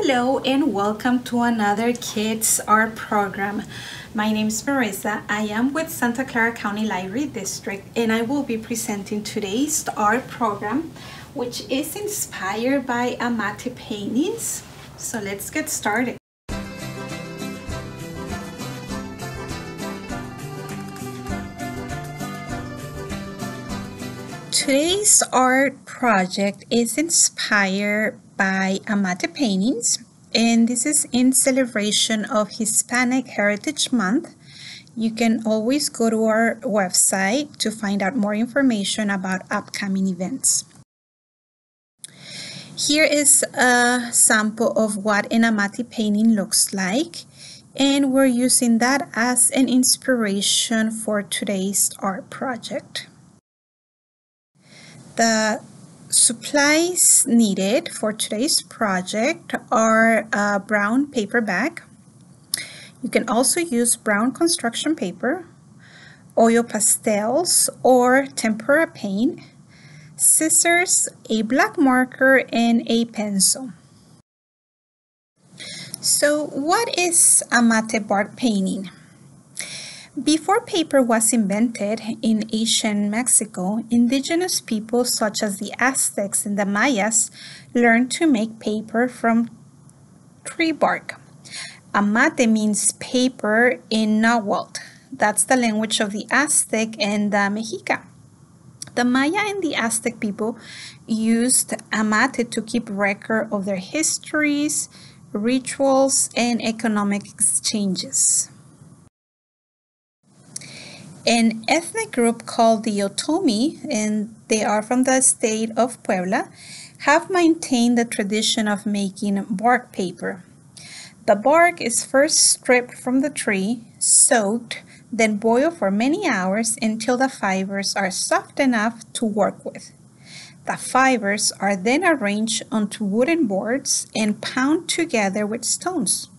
Hello and welcome to another Kids Art program. My name is Marissa. I am with Santa Clara County Library District and I will be presenting today's art program, which is inspired by Amate Paintings. So let's get started. Today's art project is inspired by Amate Paintings, and this is in celebration of Hispanic Heritage Month. You can always go to our website to find out more information about upcoming events. Here is a sample of what an Amate painting looks like, and we're using that as an inspiration for today's art project. The supplies needed for today's project are a brown paper bag. You can also use brown construction paper, oil pastels or tempera paint, scissors, a black marker, and a pencil. So what is Amate bark painting? Before paper was invented in ancient Mexico, indigenous peoples such as the Aztecs and the Mayas learned to make paper from tree bark. Amate means paper in Nahuatl. That's the language of the Aztec and the Mexica. The Maya and the Aztec people used amate to keep record of their histories, rituals, and economic exchanges. An ethnic group called the Otomi, and they are from the state of Puebla, have maintained the tradition of making bark paper. The bark is first stripped from the tree, soaked, then boiled for many hours until the fibers are soft enough to work with. The fibers are then arranged onto wooden boards and pounded together with stones.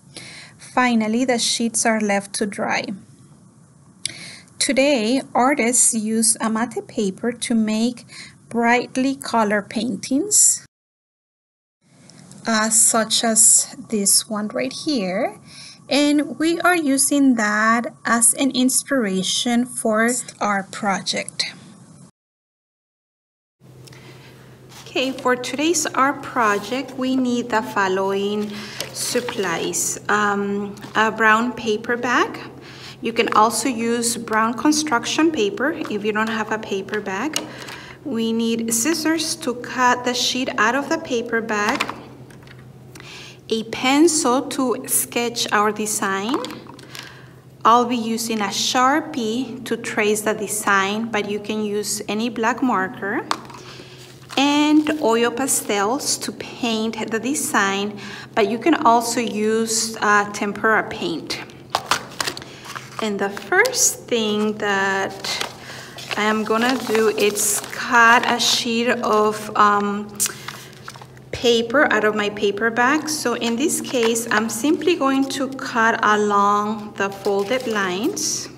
Finally, the sheets are left to dry. Today, artists use Amate paper to make brightly colored paintings, such as this one right here, and we are using that as an inspiration for our project. Okay, for today's art project, we need the following supplies. A brown paper bag. You can also use brown construction paper if you don't have a paper bag. We need scissors to cut the sheet out of the paper bag, a pencil to sketch our design. I'll be using a Sharpie to trace the design, but you can use any black marker, and oil pastels to paint the design, but you can also use tempera paint. And the first thing that I am gonna do is cut a sheet of paper out of my paper bag. So in this case, I'm simply going to cut along the folded lines.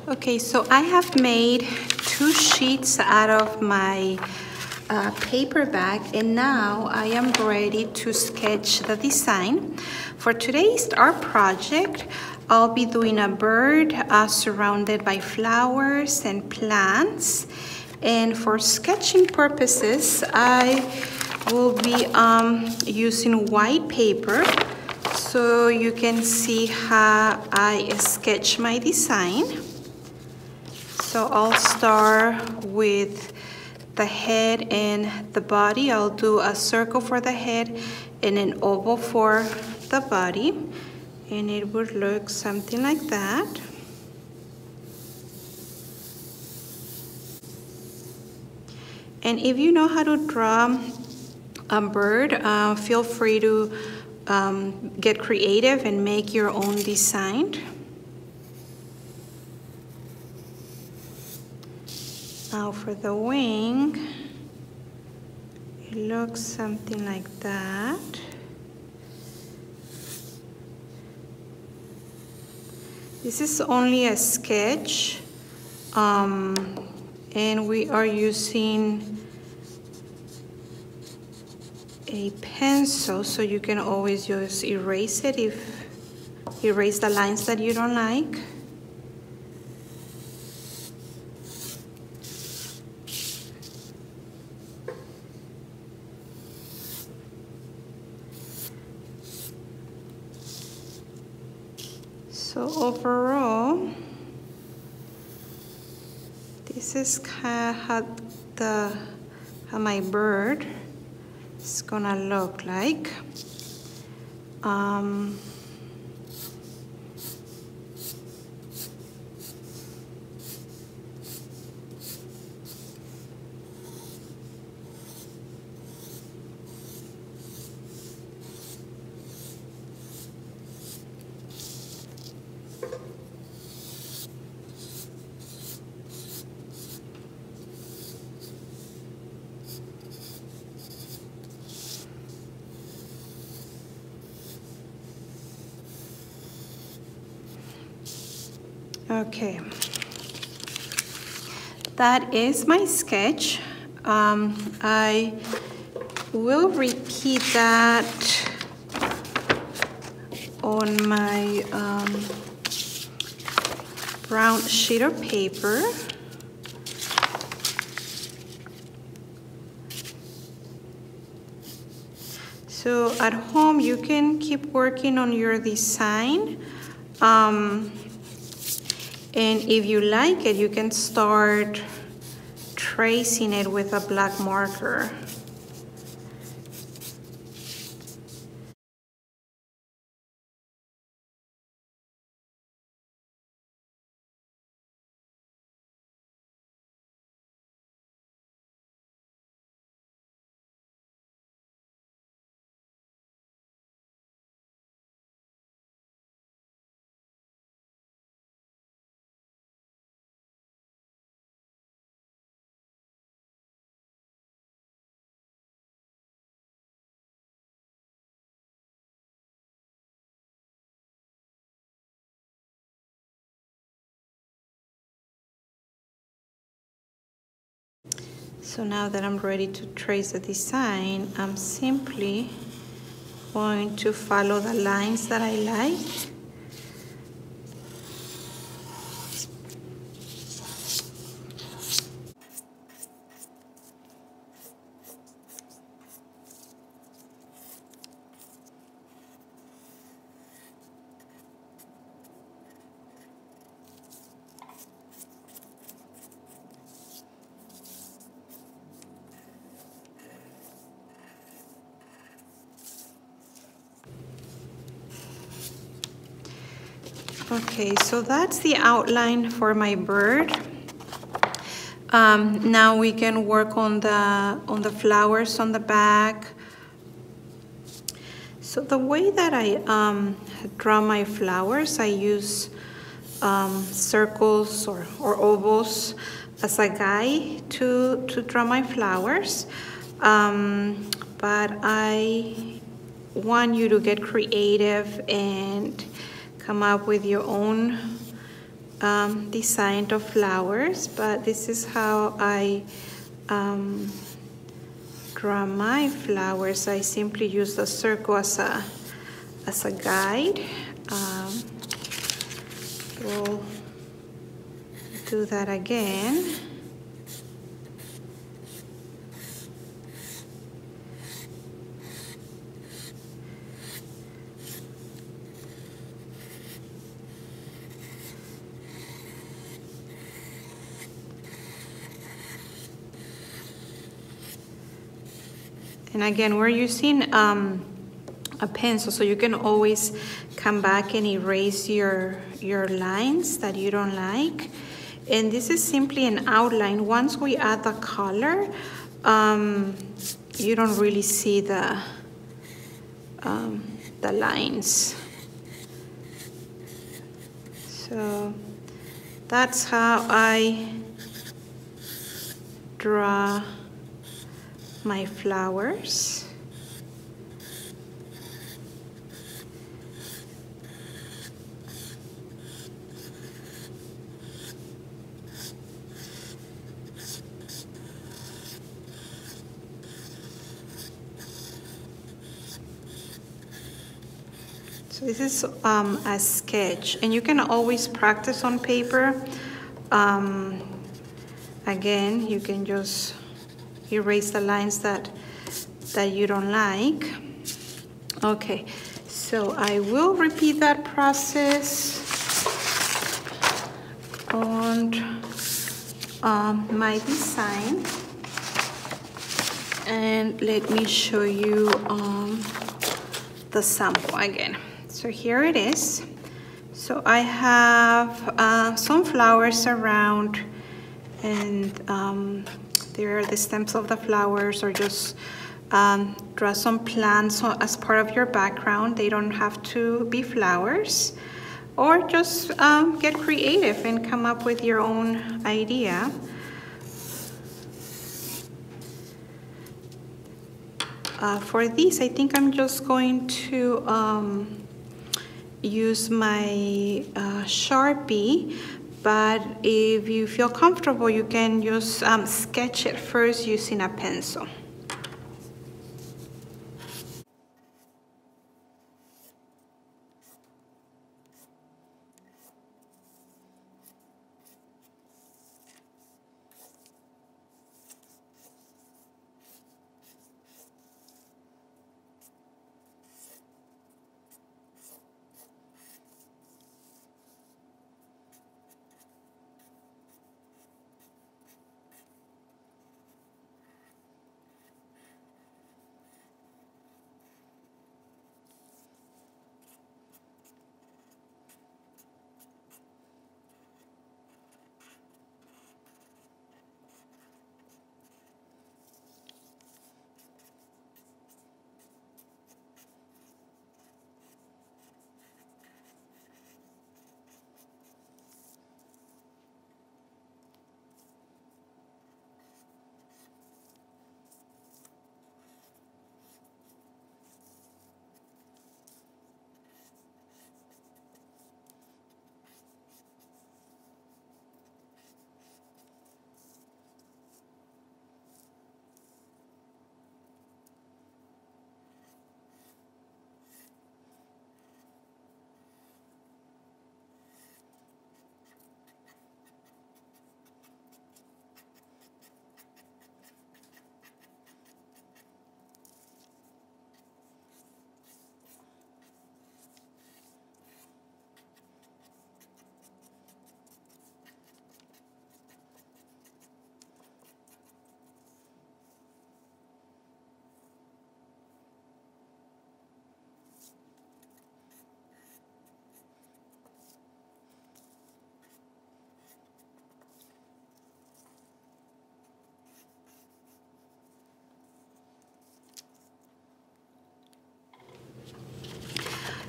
Okay, so I have made 2 sheets out of my paper bag, and now I am ready to sketch the design. For today's art project, I'll be doing a bird surrounded by flowers and plants, and for sketching purposes I will be using white paper so you can see how I sketch my design. So I'll start with the head and the body. I'll do a circle for the head and an oval for the body, and it would look something like that. And if you know how to draw a bird, feel free to get creative and make your own design. Now for the wing, it looks something like that. This is only a sketch, And we are using a pencil, so you can always just erase it erase the lines that you don't like. So overall, this is kind of how my bird is gonna look like. Okay, that is my sketch. I will repeat that on my brown sheet of paper. So at home you can keep working on your design. And if you like it, you can start tracing it with a black marker. So now that I'm ready to trace the design, I'm simply going to follow the lines that I like. Okay, so that's the outline for my bird. Now we can work on the flowers on the back. So the way that I draw my flowers, I use circles or ovals as a guide to draw my flowers. But I want you to get creative and come up with your own design of flowers, but this is how I draw my flowers. I simply use the circle as a guide. We'll do that again. And again, we're using a pencil, so you can always come back and erase your lines that you don't like. And this is simply an outline. Once we add the color, you don't really see the lines. So that's how I draw my flowers. So this is a sketch, and you can always practice on paper. Again, you can just erase the lines that you don't like. Okay, so I will repeat that process on my design, and let me show you the sample again. So here it is. So I have some flowers around, and there are the stems of the flowers, or just draw some plants as part of your background. They don't have to be flowers, or just get creative and come up with your own idea. For this, I think I'm just going to use my Sharpie, but if you feel comfortable, you can just sketch it first using a pencil.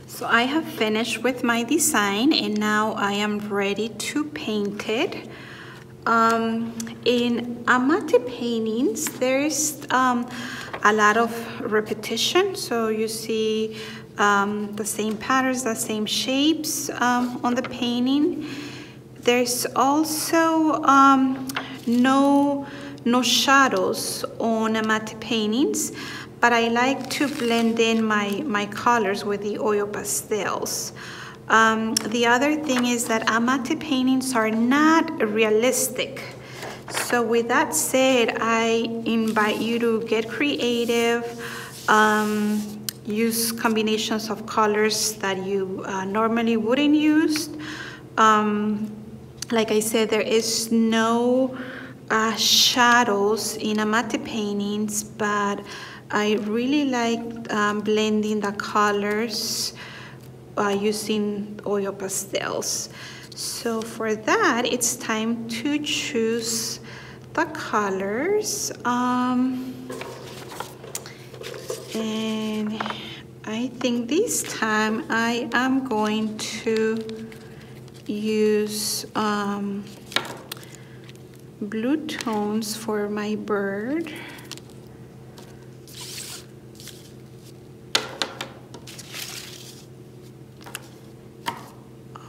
So I have finished with my design, and now I am ready to paint it. In Amate paintings, there's a lot of repetition. So you see the same patterns, the same shapes on the painting. There's also no shadows on Amate paintings, but I like to blend in my colors with the oil pastels. The other thing is that Amate paintings are not realistic. So with that said, I invite you to get creative, use combinations of colors that you normally wouldn't use. Like I said, there is no shadows in Amate paintings, but I really like blending the colors using oil pastels. So for that, it's time to choose the colors. And I think this time I am going to use blue tones for my bird.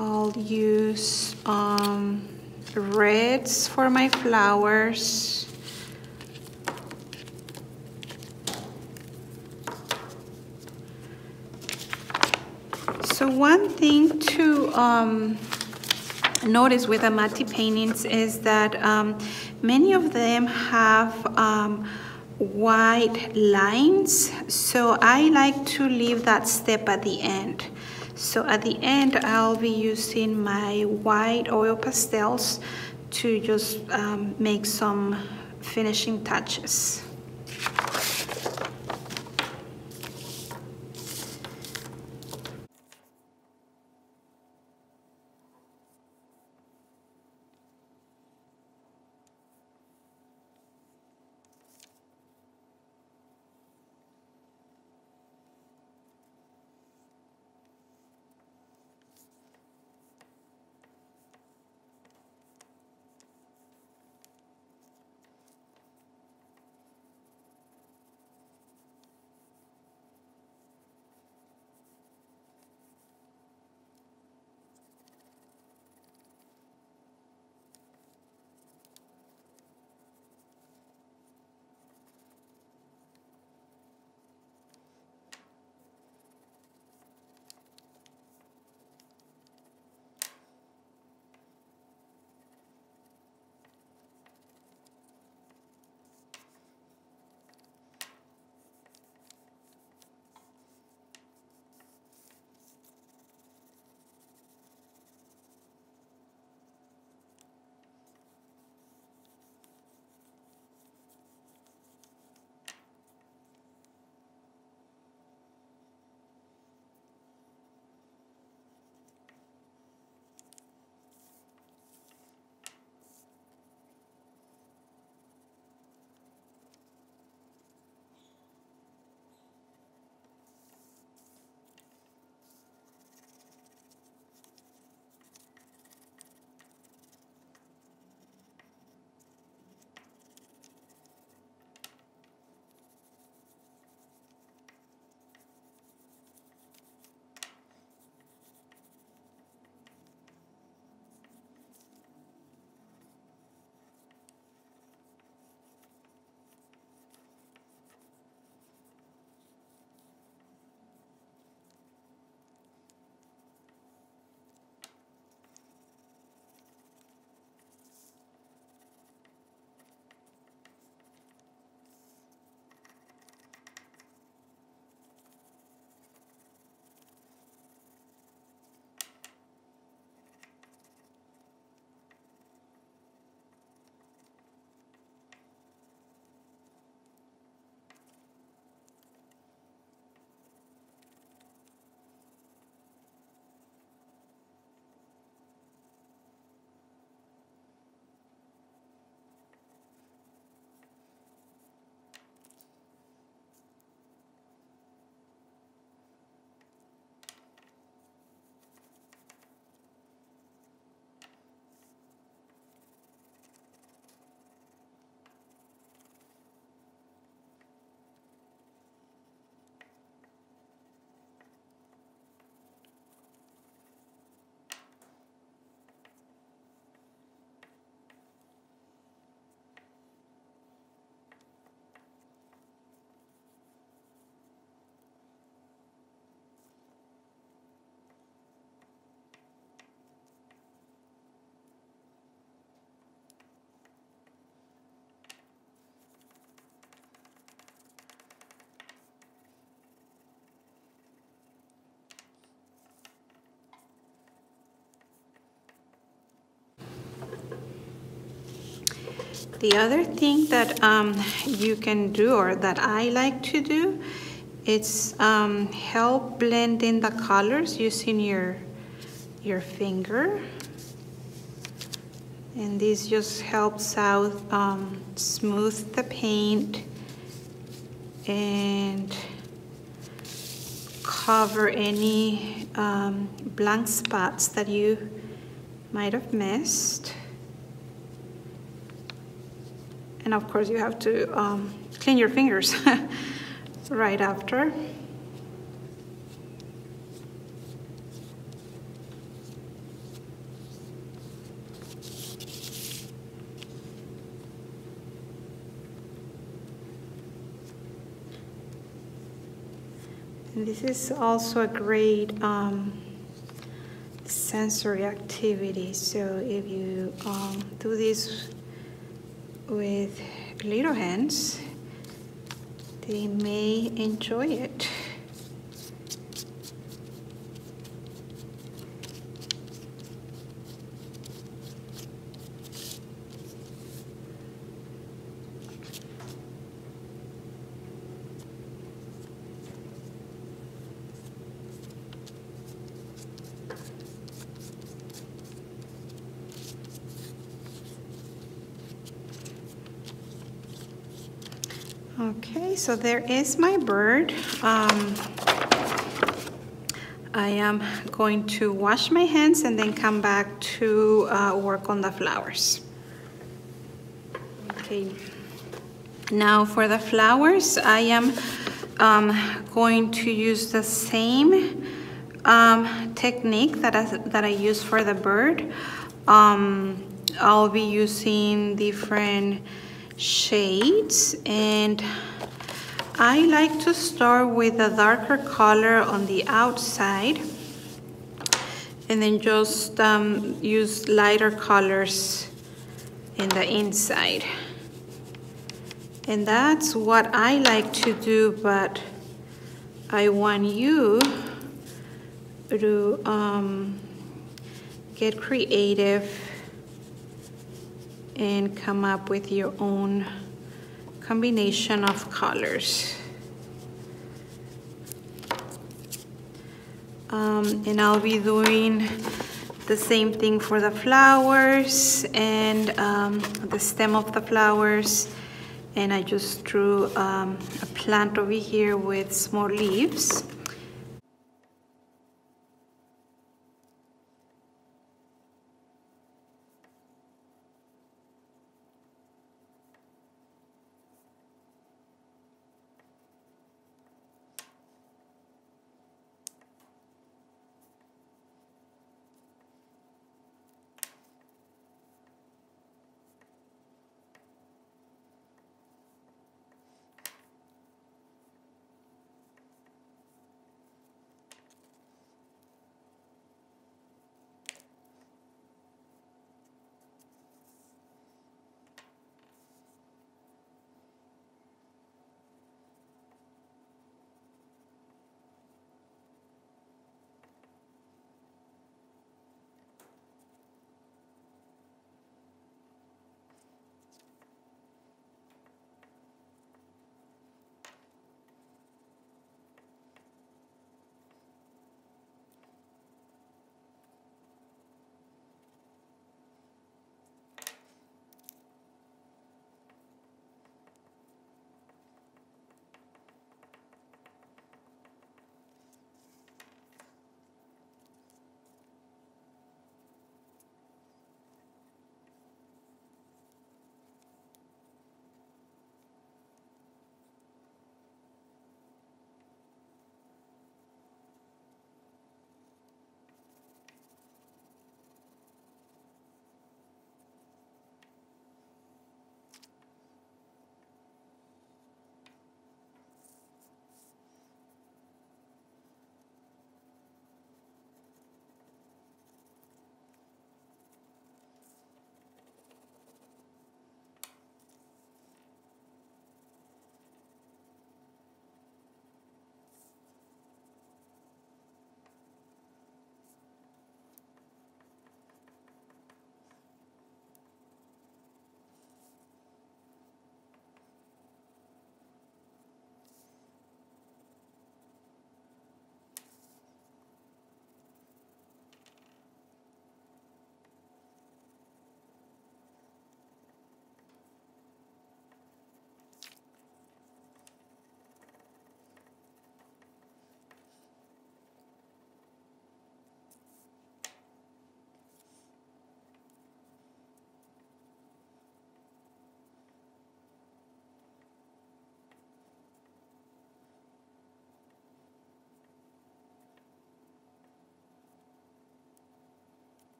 I'll use reds for my flowers. So one thing to notice with Amate paintings is that many of them have white lines, so I like to leave that step at the end. So at the end I'll be using my white oil pastels to just make some finishing touches. The other thing that you can do, or that I like to do, it's help blend in the colors using your finger. And this just helps out smooth the paint and cover any blank spots that you might have missed. And of course you have to clean your fingers right after. And this is also a great sensory activity. So if you do this with little hands, they may enjoy it. Okay, so there is my bird. I am going to wash my hands and then come back to work on the flowers. Okay, now for the flowers, I am going to use the same technique that I use for the bird. I'll be using different shades, and I like to start with a darker color on the outside and then just use lighter colors in the inside. And that's what I like to do, but I want you to get creative and come up with your own combination of colors. And I'll be doing the same thing for the flowers and the stem of the flowers. And I just drew a plant over here with small leaves.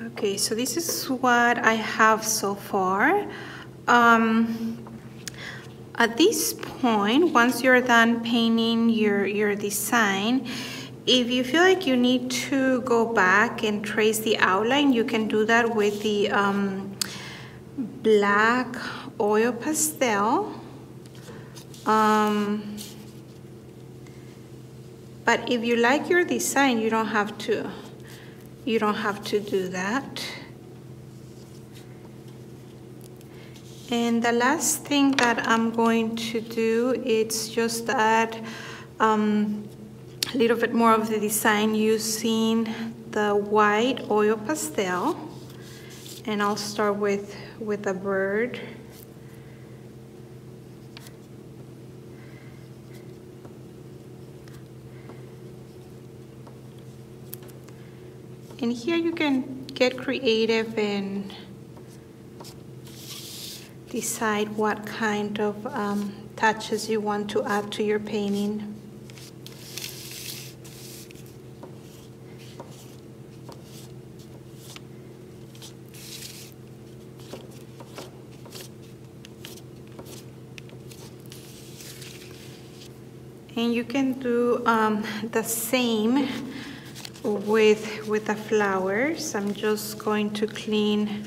Okay, so this is what I have so far. At this point, once you're done painting your design, if you feel like you need to go back and trace the outline, you can do that with the black oil pastel. But if you like your design, you don't have to do that. And the last thing that I'm going to do is just add a little bit more of the design using the white oil pastel. And I'll start with a bird. And here you can get creative and decide what kind of touches you want to add to your painting. And you can do the same with the flowers. I'm just going to clean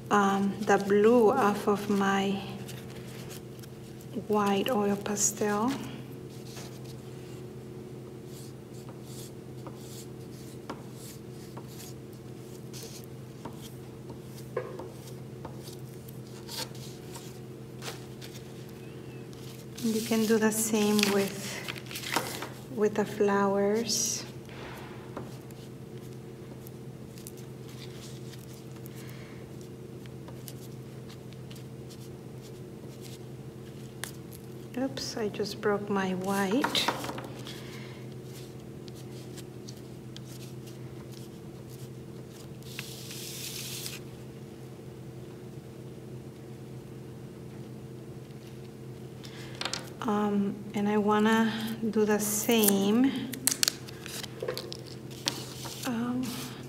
the blue off of my white oil pastel. And you can do the same with the flowers. Oops, I just broke my white. And I wanna do the same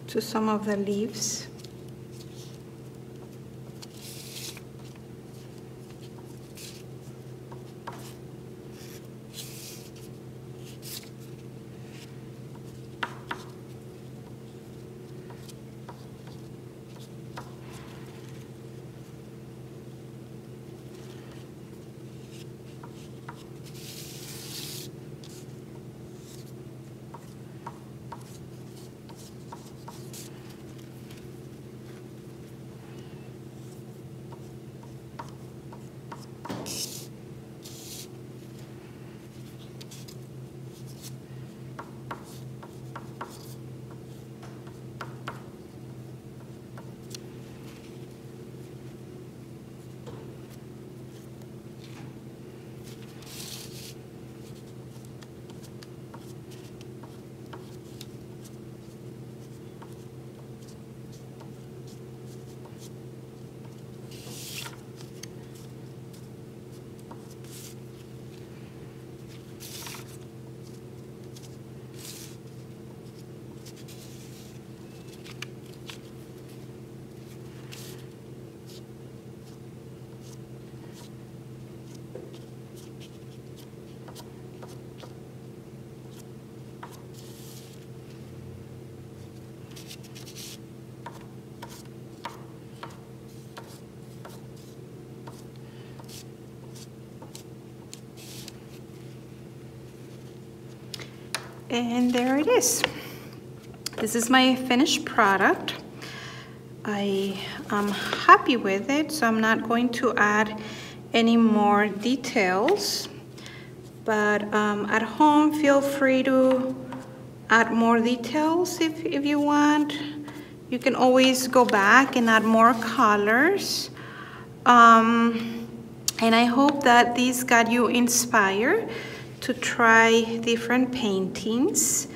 to some of the leaves. And there it is. This is my finished product. I am happy with it, so I'm not going to add any more details. But at home, feel free to add more details if you want. You can always go back and add more colors. And I hope that this got you inspired to try different paintings.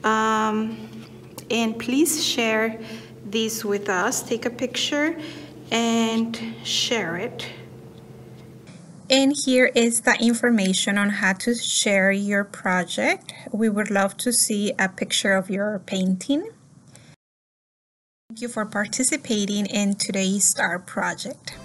And please share this with us. Take a picture and share it. And here is the information on how to share your project. We would love to see a picture of your painting. Thank you for participating in today's art project.